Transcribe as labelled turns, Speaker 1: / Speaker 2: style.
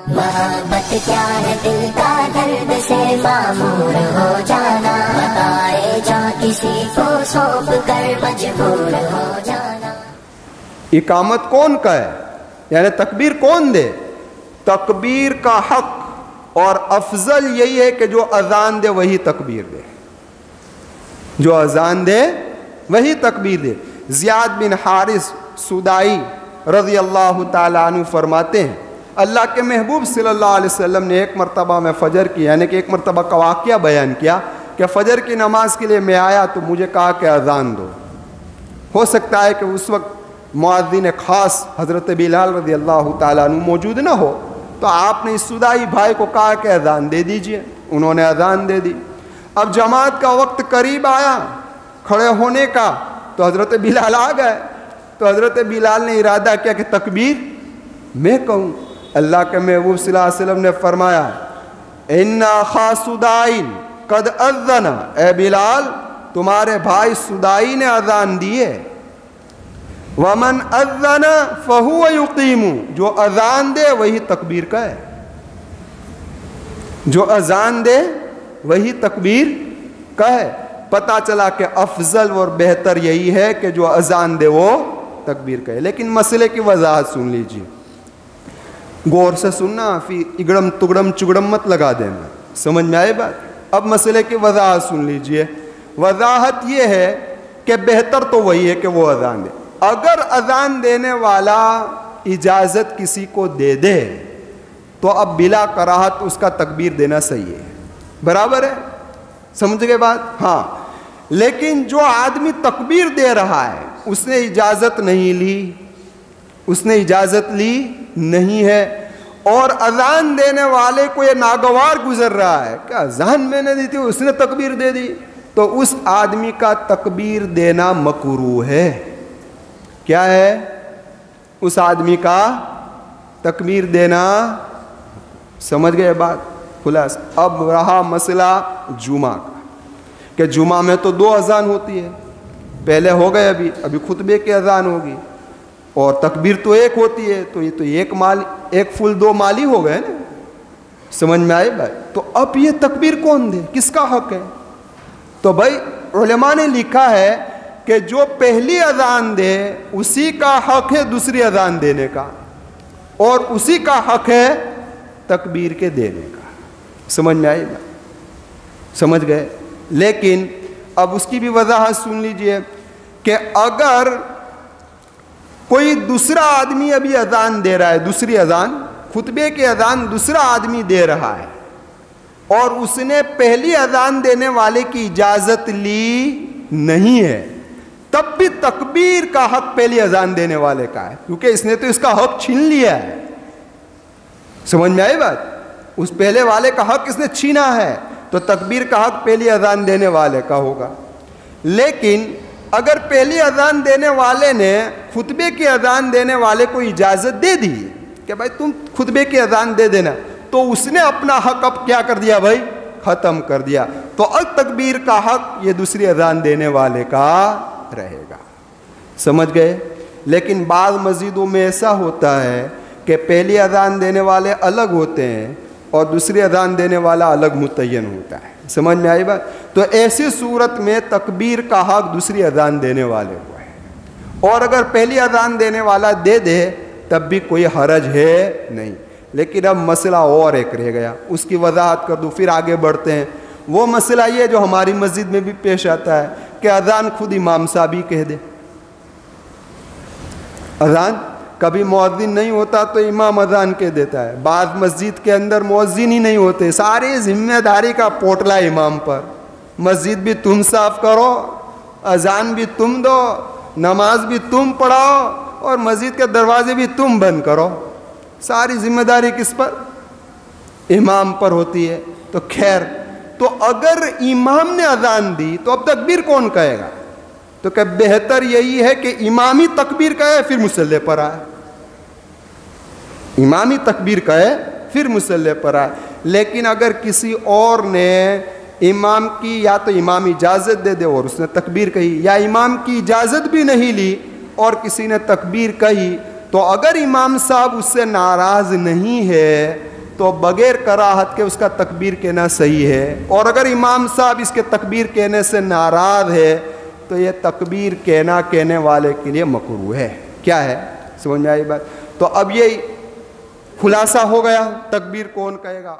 Speaker 1: محبت کیا ہے دل کا درد سے معمور ہو جانا، بتائے جا کسی کو سونپ کر مجبور ہو جانا۔
Speaker 2: اقامت کون کا ہے، یعنی تکبیر کون دے؟ تکبیر کا حق اور افضل یہی ہے کہ جو اذان دے وہی تکبیر دے، جو اذان دے وہی تکبیر دے۔ زیاد بن حارث سدائی رضی اللہ تعالیٰ عنہ فرماتے ہیں اللہ کے محبوب صلی اللہ علیہ وسلم نے ایک مرتبہ میں فجر کی، یعنی کہ ایک مرتبہ کا واقعہ بیان کیا کہ فجر کی نماز کے لیے میں آیا تو مجھے کہا کہ اذان دو۔ ہو سکتا ہے کہ اس وقت مؤذن خاص حضرت بلال رضی اللہ تعالیٰ عنہ موجود نہ ہو، تو آپ نے اس سدائی بھائی کو کہا کہ اذان دے دیجئے، انہوں نے اذان دے دی۔ اب جماعت کا وقت قریب آیا کھڑے ہونے کا، تو حضرت بلال آ گئے، تو حضرت بلال نے ارادہ کیا کہ تکبیر میں کہوں۔ اللہ کے محبوب صلی اللہ علیہ وسلم نے فرمایا ان اخا سدائن قد اذن، اے بلال تمہارے بھائی سدائی نے اذان دی ہے۔ ومن اذن فہو یقیم، جو اذان دے وہی تکبیر کا ہے، جو اذان دے وہی تکبیر کا ہے۔ پتہ چلا کہ افضل اور بہتر یہی ہے کہ جو اذان دے وہ تکبیر کا ہے۔ لیکن مسئلے کی وضاحت سن لیجیے، غور سے سننا، پھر اگڑم تگڑم چگڑم مت لگا دینا، سمجھ میں آئے بات؟ اب مسئلے کی وضاحت سن لیجیے۔ وضاحت یہ ہے کہ بہتر تو وہی ہے کہ وہ اذان دے۔ اگر اذان دینے والا اجازت کسی کو دے دے تو اب بلا کراہت اس کا تکبیر دینا صحیح ہے، برابر ہے، سمجھ گئے بات؟ ہاں، لیکن جو آدمی تکبیر دے رہا ہے اس نے اجازت نہیں لی، اس نے اجازت لی نہیں ہے، اور اذان دینے والے کو یہ ناگوار گزر رہا ہے کہ اذان میں نے دی تھی اس نے تکبیر دے دی، تو اس آدمی کا تکبیر دینا مکروہ ہے۔ کیا ہے؟ اس آدمی کا تکبیر دینا، سمجھ گئے بات؟ خلاص اب رہا مسئلہ جمعہ کا کہ جمعہ میں تو 2 اذان ہوتی ہے، پہلے ہو گئے، ابھی خطبے کی اذان ہوگی، اور تکبیر تو ایک ہوتی ہے، تو یہ تو ایک فل 2 مالی ہو گئے نا، سمجھ میں آئے بھائی؟ تو اب یہ تکبیر کون دے، کس کا حق ہے؟ تو بھائی علماء نے لکھا ہے کہ جو پہلی اذان دے اسی کا حق ہے دوسری اذان دینے کا، اور اسی کا حق ہے تکبیر کے دینے کا، سمجھ میں آئی بات؟ سمجھ گئے؟ لیکن اب اس کی بھی وضاحت سن لیجئے کہ اگر کوئی دوسرا آدمی ابھی اذان دے رہا ہے، دوسری اذان، خطبے کی اذان دوسرا آدمی دے رہا ہے، اور اس نے پہلی اذان دینے والے کی اجازت لی نہیں ہے، تب بھی تکبیر کا حق پہلی اذان دینے والے کا ہے، کیونکہ اس نے تو اس کا حق چھین لیا ہے، سمجھ میں آئی بات؟ اس پہلے والے کا حق اس نے چھینا ہے، تو تکبیر کا حق پہلی اذان دینے والے کا ہوگا۔ لیکن اگر پہلی اذان دینے والے نے خطبے کی اذان دینے والے کو اجازت دے دی کہ بھائی تم خطبے کی اذان دے دینا، تو اس نے اپنا حق اب کیا کر دیا بھائی؟ ختم کر دیا، تو اب تکبیر کا حق یہ دوسری اذان دینے والے کا رہے گا، سمجھ گئے؟ لیکن بعض مسجدوں میں ایسا ہوتا ہے کہ پہلی اذان دینے والے الگ ہوتے ہیں اور دوسری اذان دینے والا الگ متعین ہوتا ہے، سمجھ میں آئی بات؟ تو ایسی صورت میں تکبیر کا حق دوسری اذان دینے والے کو ہے، اور اگر پہلی اذان دینے والا دے دے تب بھی کوئی حرج ہے نہیں۔ لیکن اب مسئلہ اور ایک رہ گیا، اس کی وضاحت کر دوں پھر آگے بڑھتے ہیں۔ وہ مسئلہ یہ جو ہماری مسجد میں بھی پیش آتا ہے کہ اذان خود امام صاحب ہی کہہ دے، اذان کبھی مؤذن نہیں ہوتا تو امام اذان کہہ دیتا ہے، بعض مسجد کے اندر مؤذن ہی نہیں ہوتے، ساری ذمہ داری کا پوٹلا امام پر، مسجد بھی تم صاف کرو، اذان بھی تم دو، نماز بھی تم پڑھاؤ، اور مسجد کے دروازے بھی تم بند کرو، ساری ذمہ داری کس پر؟ امام پر ہوتی ہے۔ تو خیر، تو اگر امام نے اذان دی تو اب تکبیر کون کہے گا؟ تو کہ بہتر یہی ہے کہ امامی تکبیر کہے پھر مصلی پر آئے، امامی تکبیر کہے پھر مصلی پر آئے۔ لیکن اگر کسی اور نے امام کی یا تو امام اجازت دے دے اور اس نے تکبیر کہی، یا امام کی اجازت بھی نہیں لی اور کسی نے تکبیر کہی، تو اگر امام صاحب اس سے ناراض نہیں ہے تو بغیر کراہت کے اس کا تکبیر کہنا صحیح ہے، اور اگر امام صاحب اس کے تکبیر کہنے سے ناراض ہے تو یہ تکبیر کہنے والے کے لیے مکروہ ہے۔ کیا ہے، سمجھ میں آئی بات؟ تو اب یہ خلاصہ ہو گیا تکبیر کون کہے گا۔